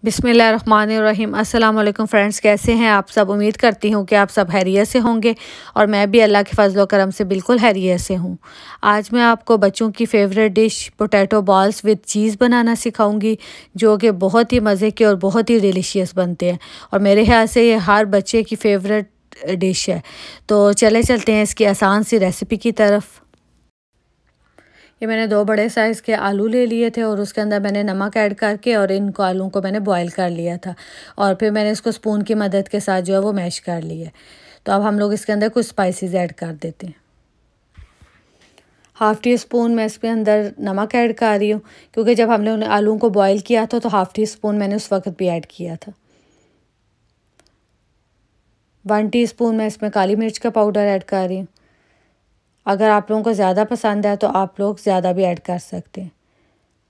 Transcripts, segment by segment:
बिस्मिल्लाहिर्रहमानिर्रहीम। अस्सलाम वालेकुम फ्रेंड्स, कैसे हैं आप सब। उम्मीद करती हूँ कि आप सब खैरियत से होंगे और मैं भी अल्लाह के फजल करम से बिल्कुल खैरियत से हूँ। आज मैं आपको बच्चों की favourite dish potato balls with cheese बनाना सिखाऊंगी, जो कि बहुत ही मज़े के और बहुत ही डिलीशियस बनते हैं और मेरे ख्याल से ये हर बच्चे की फ़ेवरेट डिश है। तो चलते हैं इसकी आसान सी रेसिपी की तरफ। ये मैंने 2 बड़े साइज़ के आलू ले लिए थे और उसके अंदर मैंने नमक ऐड करके और इन आलूओं को मैंने बॉईल कर लिया था और फिर मैंने इसको स्पून की मदद के साथ जो है वो मैश कर लिया। तो अब हम लोग इसके अंदर कुछ स्पाइसेस ऐड कर देते हैं। हाफ़ टी स्पून मैं इसके अंदर नमक ऐड कर रही हूँ, क्योंकि जब हमने उन आलूओं को बॉईल किया था तो हाफ़ टी स्पून मैंने उस वक्त भी ऐड किया था। 1 टीस्पून मैं इसमें काली मिर्च का पाउडर ऐड कर रही हूँ। अगर आप लोगों को ज़्यादा पसंद है तो आप लोग ज़्यादा भी ऐड कर सकते हैं।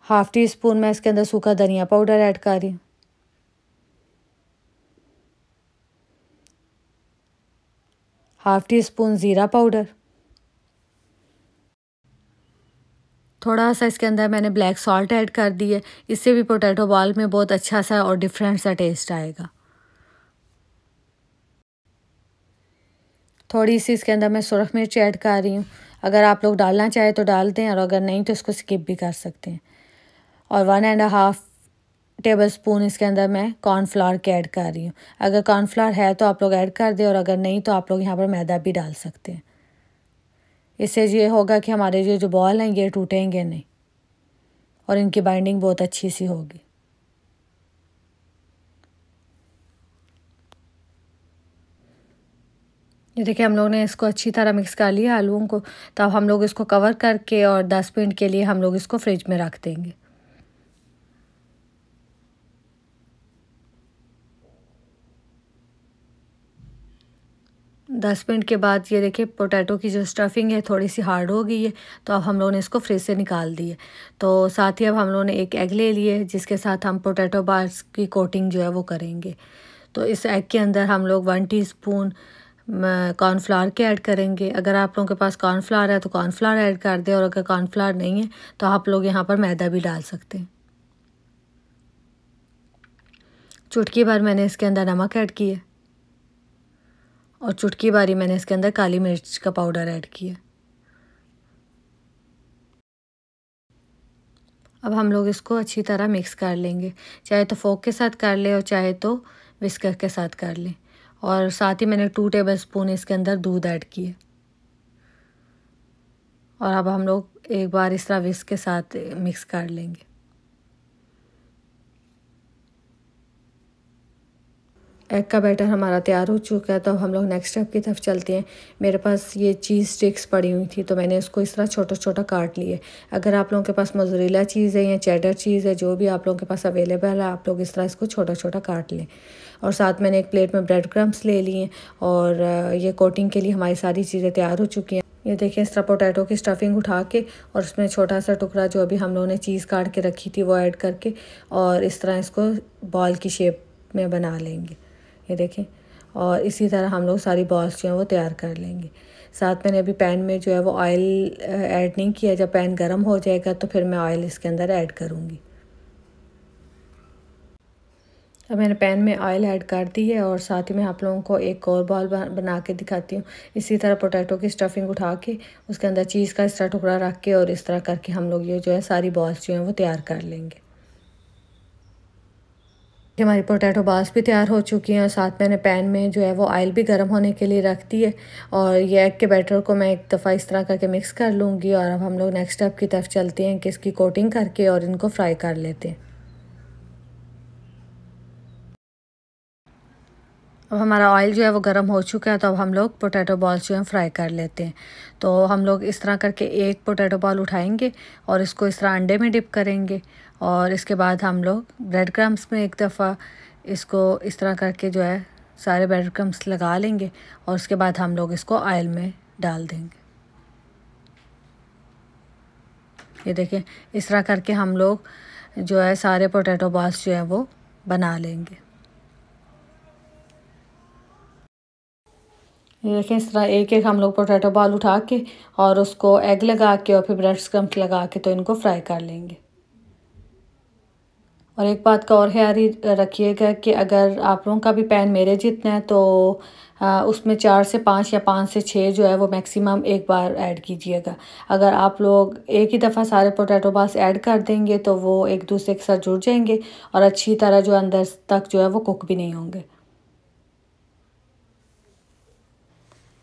हाफ़ टी स्पून मैं इसके अंदर सूखा धनिया पाउडर ऐड कर रही हूँ। हाफ़ टी स्पून ज़ीरा पाउडर। थोड़ा सा इसके अंदर मैंने ब्लैक सॉल्ट ऐड कर दी है, इससे भी पोटैटो बॉल में बहुत अच्छा सा और डिफरेंट सा टेस्ट आएगा। थोड़ी सी इसके अंदर मैं सुरख मिर्च ऐड कर रही हूँ। अगर आप लोग डालना चाहें तो डाल दें और अगर नहीं तो इसको स्किप भी कर सकते हैं। और 1.5 टेबल स्पून इसके अंदर मैं कॉर्नफ्लावर के ऐड कर रही हूँ। अगर कॉर्नफ्लावर है तो आप लोग ऐड कर दें और अगर नहीं तो आप लोग यहाँ पर मैदा भी डाल सकते हैं। इससे ये होगा कि हमारे ये जो बॉल हैं ये टूटेंगे नहीं और इनकी बाइंडिंग बहुत अच्छी सी होगी। ये देखिए हम लोग ने इसको अच्छी तरह मिक्स कर लिया आलूओं को। तो अब हम लोग इसको कवर करके और 10 मिनट के लिए हम लोग इसको फ्रिज में रख देंगे। दस मिनट के बाद ये देखिए पोटैटो की जो स्टफिंग है थोड़ी सी हार्ड हो गई है। तो अब हम लोगों ने इसको फ्रिज से निकाल दी है। तो साथ ही अब हम लोगों ने एक एग ले लिए, जिसके साथ हम पोटैटो बार्स की कोटिंग जो है वो करेंगे। तो इस एग के अंदर हम लोग 1 टीस्पून कॉर्नफ्लावर के ऐड करेंगे। अगर आप लोगों के पास कॉर्नफ्लावर है तो कॉर्नफ्लावर ऐड कर दें और अगर कॉर्नफ्लावर नहीं है तो आप लोग यहाँ पर मैदा भी डाल सकते हैं। चुटकी भर मैंने इसके अंदर नमक ऐड किया और चुटकी भर ही मैंने इसके अंदर काली मिर्च का पाउडर ऐड किया। अब हम लोग इसको अच्छी तरह मिक्स कर लेंगे, चाहे तो फोक के साथ कर ले और चाहे तो विस्कर के साथ कर लें। और साथ ही मैंने 2 टेबल स्पून इसके अंदर दूध ऐड किए और अब हम लोग एक बार इस तरह विस्क के साथ मिक्स कर लेंगे। एग का बैटर हमारा तैयार हो चुका है। तो अब हम लोग नेक्स्ट स्टेप की तरफ चलते हैं। मेरे पास ये चीज़ स्टिक्स पड़ी हुई थी तो मैंने इसको इस तरह छोटा छोटा काट लिए। अगर आप लोगों के पास मोज़रेला चीज़ है या चेडर चीज़ है, जो भी आप लोगों के पास अवेलेबल है, आप लोग इस तरह इसको छोटा छोटा काट लें। और साथ मैंने एक प्लेट में ब्रेड क्रम्स ले लिए और ये कोटिंग के लिए हमारी सारी चीज़ें तैयार हो चुकी हैं। ये देखिए इस तरह पोटैटो की स्टफिंग उठा के और उसमें छोटा सा टुकड़ा जो अभी हम लोगों ने चीज़ काट के रखी थी वो ऐड करके और इस तरह इसको बॉल की शेप में बना लेंगे। ये देखें और इसी तरह हम लोग सारी बॉल्स जो हैं वो तैयार कर लेंगे। साथ मैंने अभी पैन में जो है वो ऑयल ऐड नहीं किया। जब पैन गर्म हो जाएगा तो फिर मैं ऑयल इसके अंदर ऐड करूँगी। अब मैंने पैन में ऑयल ऐड कर दी है और साथ ही मैं आप लोगों को एक और बॉल बना के दिखाती हूँ। इसी तरह पोटैटो की स्टफिंग उठा के उसके अंदर चीज़ का इस तरह टुकड़ा रख के और इस तरह करके हम लोग ये जो है सारी बॉल्स जो हैं वो तैयार कर लेंगे। हमारी पोटैटो बॉल्स भी तैयार हो चुकी हैं और साथ मैंने पैन में जो है वो ऑयल भी गर्म होने के लिए रख दी है और ये एग के बैटर को मैं एक दफ़ा इस तरह करके मिक्स कर लूँगी। और अब हम लोग नेक्स्ट स्टेप की तरफ चलते हैं कि इसकी कोटिंग करके और इनको फ्राई कर लेते हैं। अब हमारा ऑयल जो है वो गर्म हो चुका है। तो अब हम लोग पोटैटो बॉल्स जो हैं फ्राई कर लेते हैं। तो हम लोग इस तरह करके एक पोटैटो बॉल उठाएंगे और इसको इस तरह अंडे में डिप करेंगे और इसके बाद हम लोग ब्रेड क्रम्स में एक दफ़ा इसको इस तरह करके जो है सारे ब्रेड क्रम्स लगा लेंगे और उसके बाद हम लोग इसको ऑयल में डाल देंगे। ये देखिए इस तरह करके हम लोग जो है सारे पोटैटो बॉल्स जो हैं वो बना लेंगे। ये देखें इस तरह एक एक हम लोग पोटैटो बॉल उठा के और उसको एग लगा के और फिर ब्रेड क्रम्स लगा के तो इनको फ्राई कर लेंगे। और एक बात का और ख्याल रखिएगा कि अगर आप लोगों का भी पैन मेरे जितना है तो उसमें 4 से 5 या 5 से 6 जो है वो मैक्सिमम एक बार ऐड कीजिएगा। अगर आप लोग एक ही दफ़ा सारे पोटैटो बाल्स ऐड कर देंगे तो वो एक दूसरे के साथ जुड़ जाएंगे और अच्छी तरह जो अंदर तक जो है वो कुक भी नहीं होंगे।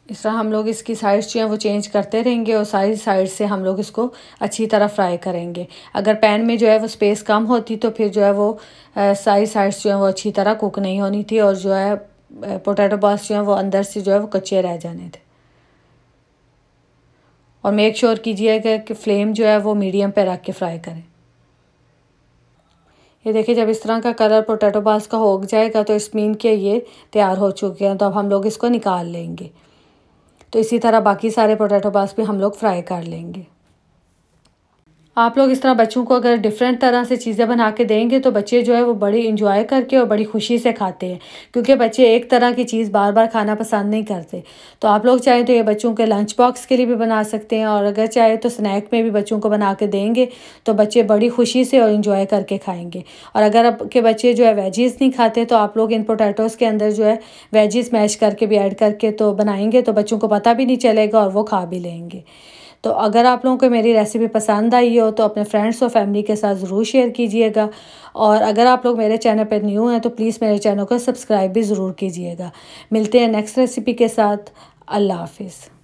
इस तरह हम लोग इसकी साइड्स जो हैं वो चेंज करते रहेंगे और सारी साइड से हम लोग इसको अच्छी तरह फ्राई करेंगे। अगर पैन में जो है वो स्पेस कम होती तो फिर जो है वो सारी साइड्स जो है वो अच्छी तरह कुक नहीं होनी थी और जो है पोटैटो बॉल्स जो हैं वो अंदर से जो है वो कच्चे रह जाने थे। और मेक श्योर कीजिएगा कि फ्लेम जो है वो मीडियम पे रख के फ्राई करें। ये देखिए जब इस तरह का कलर पोटैटो बॉल्स का हो जाएगा तो इस मीन के ये तैयार हो चुके हैं, तो अब हम लोग इसको निकाल लेंगे। तो इसी तरह बाकी सारे पोटैटो बॉल्स भी हम लोग फ्राई कर लेंगे। आप लोग इस तरह बच्चों को अगर डिफरेंट तरह से चीज़ें बना के देंगे तो बच्चे जो है वो बड़ी इंजॉय करके और बड़ी खुशी से खाते हैं, क्योंकि बच्चे एक तरह की चीज़ बार बार खाना पसंद नहीं करते। तो आप लोग चाहे तो ये बच्चों के लंच बॉक्स के लिए भी बना सकते हैं और अगर चाहे तो स्नैक में भी बच्चों को बना के देंगे तो बच्चे बड़ी खुशी से और इन्जॉय करके खाएँगे। और अगर आपके बच्चे जो है वेजीज़ नहीं खाते तो आप लोग इन पोटैटोज़ के अंदर जो है वेजीज़ मैश करके भी ऐड करके तो बनाएंगे तो बच्चों को पता भी नहीं चलेगा और वो खा भी लेंगे। तो अगर आप लोगों को मेरी रेसिपी पसंद आई हो तो अपने फ्रेंड्स और फैमिली के साथ ज़रूर शेयर कीजिएगा। और अगर आप लोग मेरे चैनल पर न्यू हैं तो प्लीज़ मेरे चैनल को सब्सक्राइब भी ज़रूर कीजिएगा। मिलते हैं नेक्स्ट रेसिपी के साथ। अल्लाह हाफिज़।